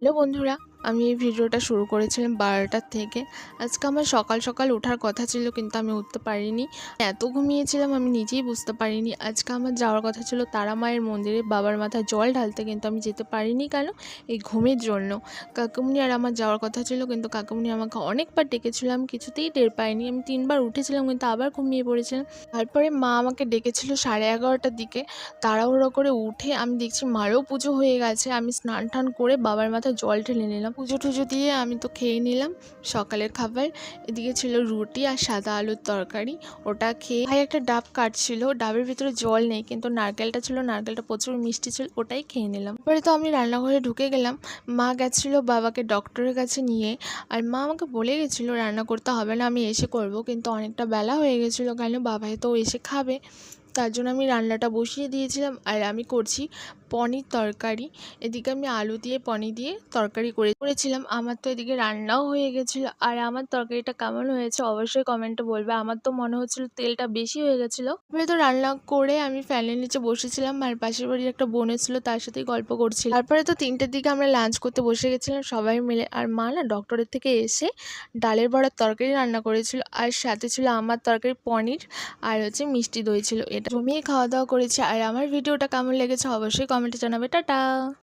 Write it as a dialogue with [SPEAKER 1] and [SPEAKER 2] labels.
[SPEAKER 1] Hello বন্ধুরা, আমি এই ভিডিওটা শুরু করেছিলাম 12টার থেকে। আজকে আমার সকাল সকাল ওঠার কথা ছিল, কিন্তু আমি উঠতে পারিনি। এত ঘুমিয়েছিলাম আমি নিজেই বুঝতে পারিনি। আজকে আমার যাওয়ার কথা ছিল তারা মায়ের মন্দিরে বাবার মাথায় জল ঢালতে, কিন্তু আমি যেতে পারিনি। কেন? এই ঘুমের জন্য। কাকুমনি আর আমার যাওয়ার কথা ছিল, কিন্তু কাকুমনি আমাকে অনেকবার ডেকেছিলাম, কিছুতেই টের পাইনি। আমি 3বার উঠেছিলাম, কিন্তু আবার ঘুমিয়ে পড়েছিলাম। তারপরে মা আমাকে ডেকেছিল 11:30টার দিকে। তাড়াহুড়ো করে উঠে আমি দেখছি মারও পুজো হয়ে গেছে। আমি স্নান টান করে বাবার মাথায় জল ঢেলে নিলাম। পুজো টুজো দিয়ে আমি তো খেয়ে নিলাম সকালের খাবার। এদিকে ছিল রুটি আর সাদা আলুর তরকারি। ওটা খেয়ে ভাই একটা ডাব কাটছিল, ডাবের ভিতরে জল নেই, কিন্তু নারকেলটা ছিল, নারকেলটা প্রচুর মিষ্টি ছিল, ওটাই খেয়ে নিলাম। তারপরে তো আমি রান্নাঘরে ঢুকে গেলাম। মা গেছিল বাবাকে ডক্টরের কাছে নিয়ে। আর মা আমাকে বলে গেছিলো রান্না করতে হবে না, আমি এসে করব, কিন্তু অনেকটা বেলা হয়ে গেছিলো, কেন বাবাই তো এসে খাবে। তার জন্য আমি রান্নাটা বসিয়ে দিয়েছিলাম। আর আমি করছি পনির তরকারি। এদিকে আমি আলু দিয়ে পনির দিয়ে তরকারি করেছিলাম। আমার তো এদিকে রান্নাও হয়ে গেছিলো। আর আমার তরকারিটা কেমন হয়েছে অবশ্যই কমেন্টে বলবে। আমার তো মনে হচ্ছিলো তেলটা বেশি হয়ে গেছিলো। তারপরে তো রান্না করে আমি ফ্যানের নিচে বসেছিলাম, আর পাশের বাড়ির একটা বোন ছিল, তার সাথেই গল্প করছিলাম। তারপরে তো 3টের দিকে আমরা লাঞ্চ করতে বসে গেছিলাম সবাই মিলে। আর মা না ডক্টরের থেকে এসে ডালের বড়ার তরকারি রান্না করেছিল, আর সাথে ছিল আমার তরকারি পনির, আর হচ্ছে মিষ্টি দই ছিল। এটা জমিয়ে খাওয়া দাওয়া করেছি। আর আমার ভিডিওটা কেমন লেগেছে অবশ্যই কমেন্টে জানাবে। টাটা।